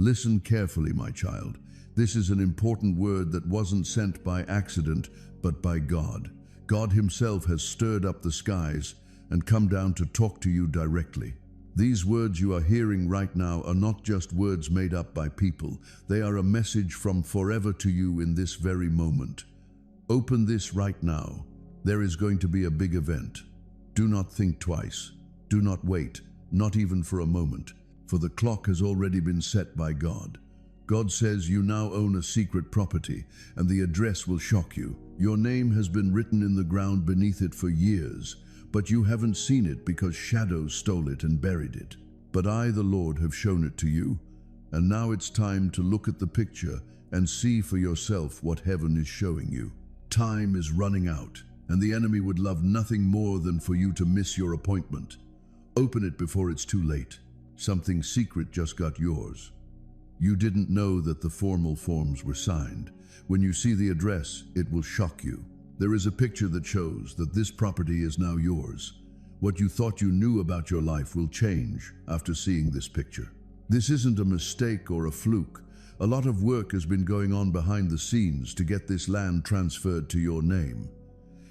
Listen carefully, my child. This is an important word that wasn't sent by accident, but by God. God Himself has stirred up the skies and come down to talk to you directly. These words you are hearing right now are not just words made up by people. They are a message from forever to you in this very moment. Open this right now. There is going to be a big event. Do not think twice. Do not wait, not even for a moment, for the clock has already been set by God. God says you now own a secret property, and the address will shock you. Your name has been written in the ground beneath it for years, but you haven't seen it because shadows stole it and buried it. But I, the Lord, have shown it to you, and now it's time to look at the picture and see for yourself what heaven is showing you. Time is running out, and the enemy would love nothing more than for you to miss your appointment. Open it before it's too late. Something secret just got yours. You didn't know that the formal forms were signed. When you see the address, it will shock you. There is a picture that shows that this property is now yours. What you thought you knew about your life will change after seeing this picture. This isn't a mistake or a fluke. A lot of work has been going on behind the scenes to get this land transferred to your name.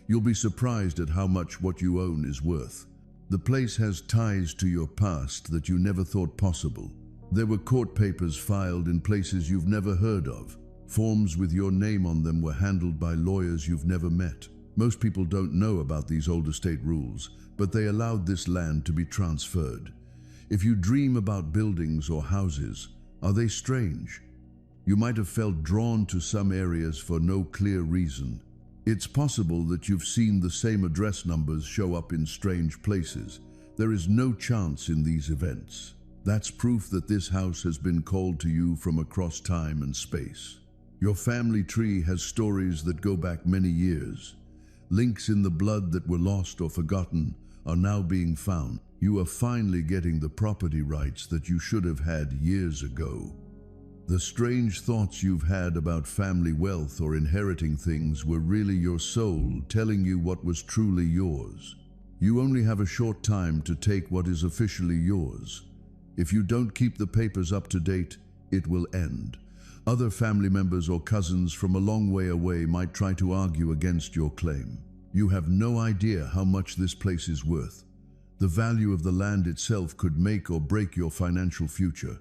You'll be surprised at how much what you own is worth. The place has ties to your past that you never thought possible. There were court papers filed in places you've never heard of. Forms with your name on them were handled by lawyers you've never met. Most people don't know about these old estate rules, but they allowed this land to be transferred. If you dream about buildings or houses, are they strange? You might have felt drawn to some areas for no clear reason. It's possible that you've seen the same address numbers show up in strange places. There is no chance in these events. That's proof that this house has been called to you from across time and space. Your family tree has stories that go back many years. Links in the blood that were lost or forgotten are now being found. You are finally getting the property rights that you should have had years ago. The strange thoughts you've had about family wealth or inheriting things were really your soul telling you what was truly yours. You only have a short time to take what is officially yours. If you don't keep the papers up to date, it will end. Other family members or cousins from a long way away might try to argue against your claim. You have no idea how much this place is worth. The value of the land itself could make or break your financial future.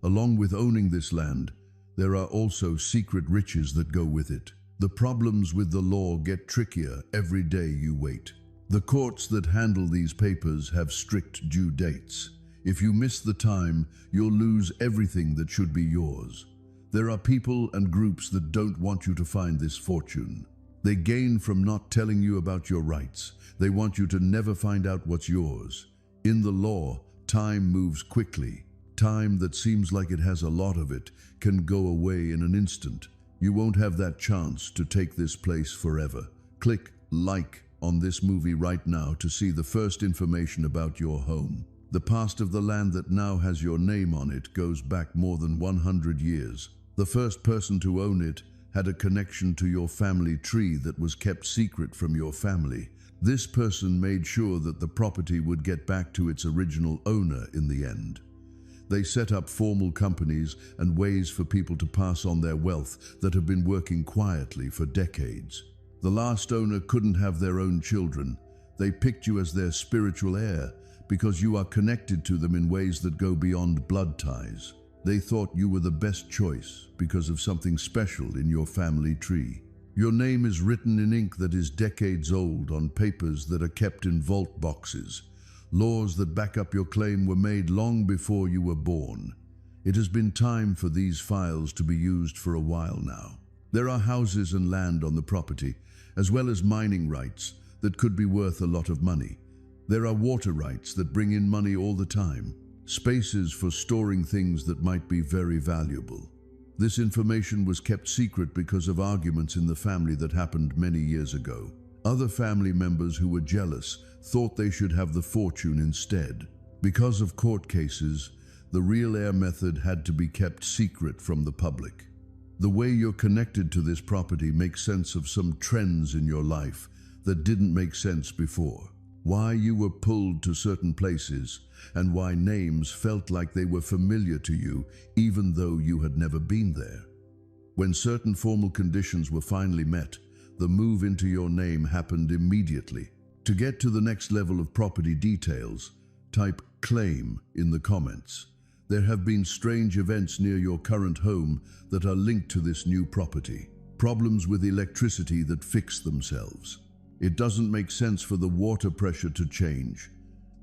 Along with owning this land, there are also secret riches that go with it. The problems with the law get trickier every day you wait. The courts that handle these papers have strict due dates. If you miss the time, you'll lose everything that should be yours. There are people and groups that don't want you to find this fortune. They gain from not telling you about your rights. They want you to never find out what's yours. In the law, time moves quickly. Time that seems like it has a lot of it can go away in an instant. You won't have that chance to take this place forever. Click like on this movie right now to see the first information about your home. The past of the land that now has your name on it goes back more than 100 years. The first person to own it had a connection to your family tree that was kept secret from your family. This person made sure that the property would get back to its original owner in the end. They set up formal companies and ways for people to pass on their wealth that have been working quietly for decades. The last owner couldn't have their own children. They picked you as their spiritual heir because you are connected to them in ways that go beyond blood ties. They thought you were the best choice because of something special in your family tree. Your name is written in ink that is decades old on papers that are kept in vault boxes. Laws that back up your claim were made long before you were born. It has been time for these files to be used for a while now. There are houses and land on the property, as well as mining rights that could be worth a lot of money. There are water rights that bring in money all the time, spaces for storing things that might be very valuable. This information was kept secret because of arguments in the family that happened many years ago. Other family members who were jealous thought they should have the fortune instead. Because of court cases, the real heir method had to be kept secret from the public. The way you're connected to this property makes sense of some trends in your life that didn't make sense before. why you were pulled to certain places, and why names felt like they were familiar to you even though you had never been there. When certain formal conditions were finally met, the move into your name happened immediately. To get to the next level of property details, type "claim" in the comments. There have been strange events near your current home that are linked to this new property. Problems with electricity that fix themselves. It doesn't make sense for the water pressure to change.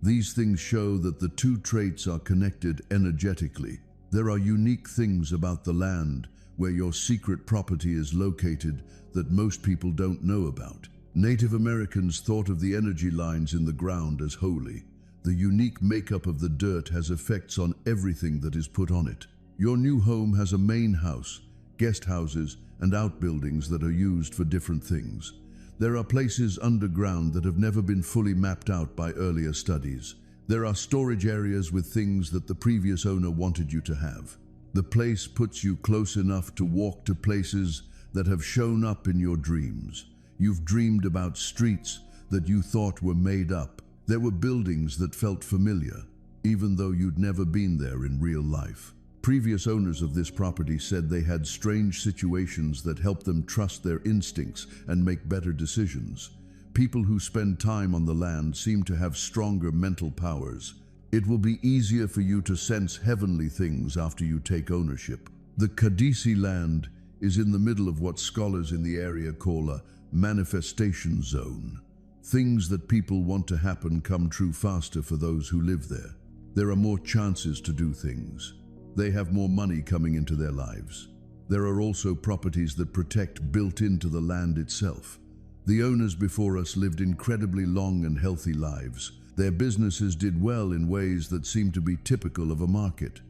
These things show that the two traits are connected energetically. There are unique things about the land where your secret property is located that most people don't know about. Native Americans thought of the energy lines in the ground as holy. The unique makeup of the dirt has effects on everything that is put on it. Your new home has a main house, guest houses, and outbuildings that are used for different things. There are places underground that have never been fully mapped out by earlier studies. There are storage areas with things that the previous owner wanted you to have. The place puts you close enough to walk to places that have shown up in your dreams. You've dreamed about streets that you thought were made up. There were buildings that felt familiar, even though you'd never been there in real life. Previous owners of this property said they had strange situations that helped them trust their instincts and make better decisions. People who spend time on the land seem to have stronger mental powers. It will be easier for you to sense heavenly things after you take ownership. The Kadisi land is in the middle of what scholars in the area call a manifestation zone. Things that people want to happen come true faster for those who live there. There are more chances to do things. They have more money coming into their lives. There are also properties that protect built into the land itself. The owners before us lived incredibly long and healthy lives. Their businesses did well in ways that seemed to be typical of a market.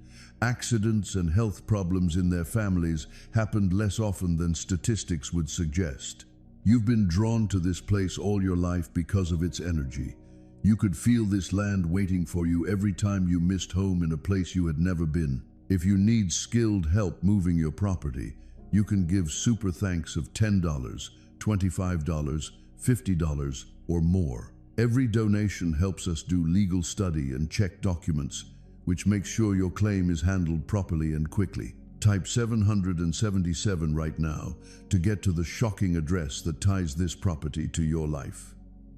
Accidents and health problems in their families happened less often than statistics would suggest. You've been drawn to this place all your life because of its energy. You could feel this land waiting for you every time you missed home in a place you had never been. If you need skilled help moving your property, you can give super thanks of $10, $25, $50, or more. Every donation helps us do legal study and check documents, which makes sure your claim is handled properly and quickly. Type 777 right now to get to the shocking address that ties this property to your life.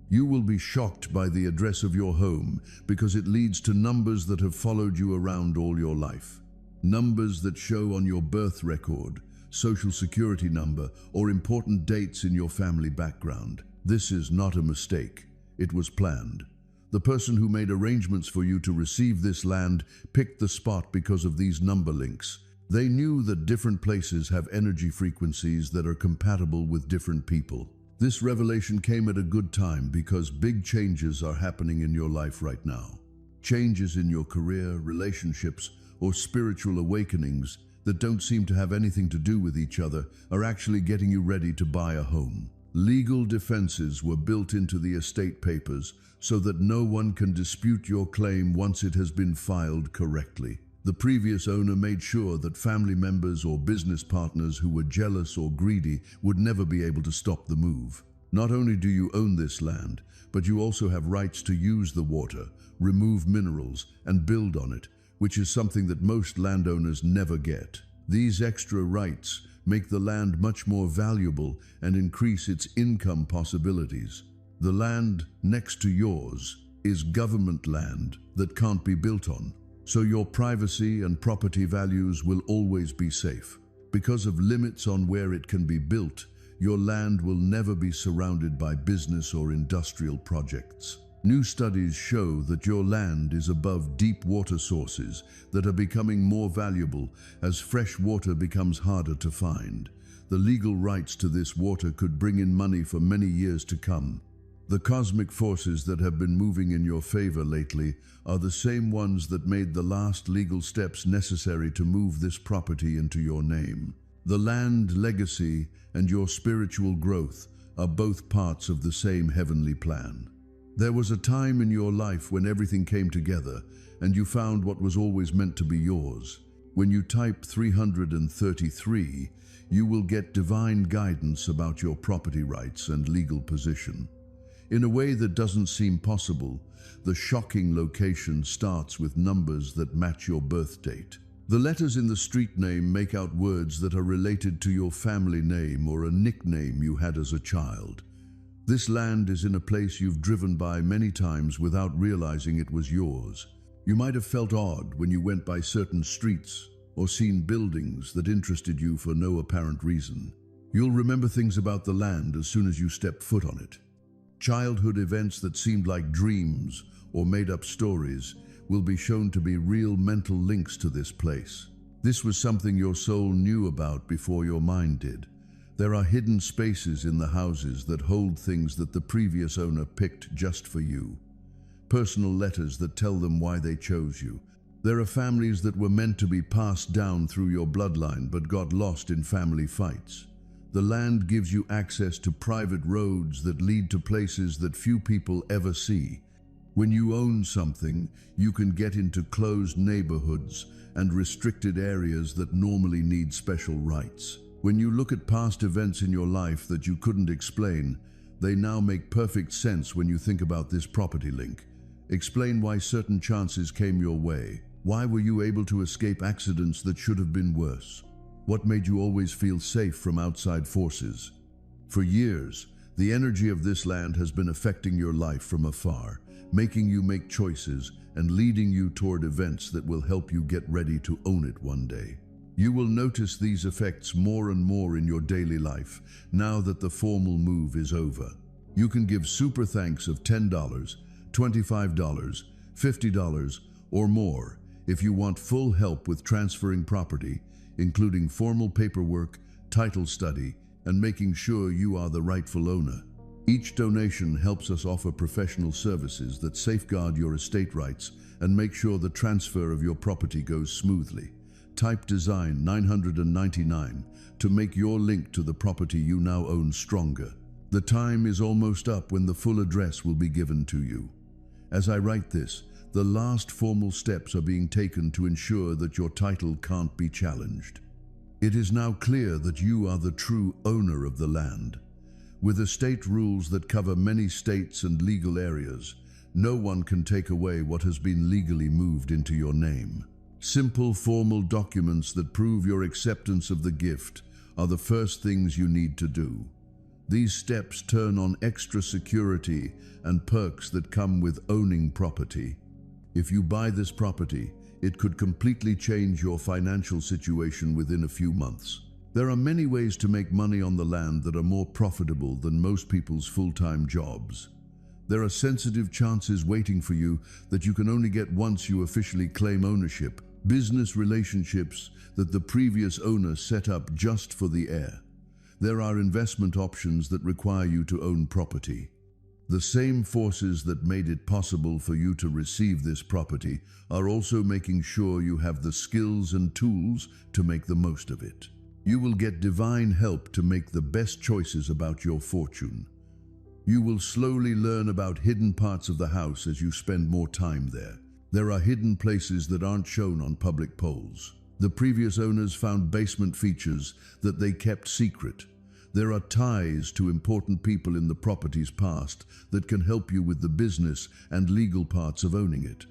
You will be shocked by the address of your home because it leads to numbers that have followed you around all your life. Numbers that show on your birth record, social security number, or important dates in your family background. This is not a mistake. It was planned. The person who made arrangements for you to receive this land picked the spot because of these number links. They knew that different places have energy frequencies that are compatible with different people. This revelation came at a good time because big changes are happening in your life right now. Changes in your career, relationships, or spiritual awakenings that don't seem to have anything to do with each other are actually getting you ready to buy a home. Legal defenses were built into the estate papers so that no one can dispute your claim once it has been filed correctly. The previous owner made sure that family members or business partners who were jealous or greedy would never be able to stop the move. Not only do you own this land, but you also have rights to use the water, remove minerals, and build on it, which is something that most landowners never get. These extra rights make the land much more valuable and increase its income possibilities. The land next to yours is government land that can't be built on, so your privacy and property values will always be safe. Because of limits on where it can be built, your land will never be surrounded by business or industrial projects. New studies show that your land is above deep water sources that are becoming more valuable as fresh water becomes harder to find. The legal rights to this water could bring in money for many years to come. The cosmic forces that have been moving in your favor lately are the same ones that made the last legal steps necessary to move this property into your name. The land legacy and your spiritual growth are both parts of the same heavenly plan. There was a time in your life when everything came together and you found what was always meant to be yours. When you type 333, you will get divine guidance about your property rights and legal position. In a way that doesn't seem possible, the shocking location starts with numbers that match your birth date. The letters in the street name make out words that are related to your family name or a nickname you had as a child. This land is in a place you've driven by many times without realizing it was yours. You might have felt odd when you went by certain streets or seen buildings that interested you for no apparent reason. You'll remember things about the land as soon as you step foot on it. Childhood events that seemed like dreams or made-up stories will be shown to be real mental links to this place. This was something your soul knew about before your mind did. There are hidden spaces in the houses that hold things that the previous owner picked just for you. Personal letters that tell them why they chose you. There are families that were meant to be passed down through your bloodline but got lost in family fights. The land gives you access to private roads that lead to places that few people ever see. When you own something, you can get into closed neighborhoods and restricted areas that normally need special rights. When you look at past events in your life that you couldn't explain, they now make perfect sense when you think about this property link. Explain why certain chances came your way. Why were you able to escape accidents that should have been worse? What made you always feel safe from outside forces? For years, the energy of this land has been affecting your life from afar, making you make choices and leading you toward events that will help you get ready to own it one day. You will notice these effects more and more in your daily life now that the formal move is over. You can give super thanks of $10, $25, $50, or more if you want full help with transferring property, including formal paperwork, title study, and making sure you are the rightful owner. Each donation helps us offer professional services that safeguard your estate rights and make sure the transfer of your property goes smoothly. Type design 999 to make your link to the property you now own stronger. The time is almost up when the full address will be given to you. As I write this, the last formal steps are being taken to ensure that your title can't be challenged. It is now clear that you are the true owner of the land. With estate rules that cover many states and legal areas, no one can take away what has been legally moved into your name. Simple formal documents that prove your acceptance of the gift are the first things you need to do. These steps turn on extra security and perks that come with owning property. If you buy this property, it could completely change your financial situation within a few months. There are many ways to make money on the land that are more profitable than most people's full-time jobs. There are sensitive chances waiting for you that you can only get once you officially claim ownership. Business relationships that the previous owner set up just for the heir. There are investment options that require you to own property. The same forces that made it possible for you to receive this property are also making sure you have the skills and tools to make the most of it. You will get divine help to make the best choices about your fortune. You will slowly learn about hidden parts of the house as you spend more time there. There are hidden places that aren't shown on public polls. The previous owners found basement features that they kept secret. There are ties to important people in the property's past that can help you with the business and legal parts of owning it.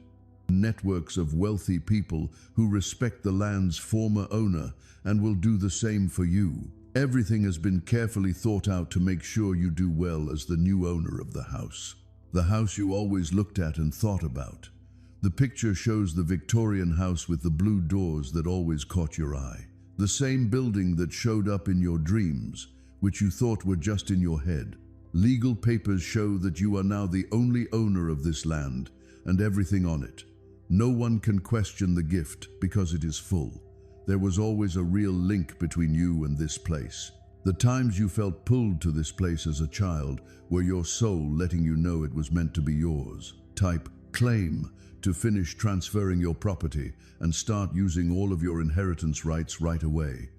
Networks of wealthy people who respect the land's former owner and will do the same for you. Everything has been carefully thought out to make sure you do well as the new owner of the house. The house you always looked at and thought about. The picture shows the Victorian house with the blue doors that always caught your eye. The same building that showed up in your dreams, which you thought were just in your head. Legal papers show that you are now the only owner of this land and everything on it. No one can question the gift because it is full. There was always a real link between you and this place. The times you felt pulled to this place as a child were your soul letting you know it was meant to be yours. Type claim to finish transferring your property and start using all of your inheritance rights right away.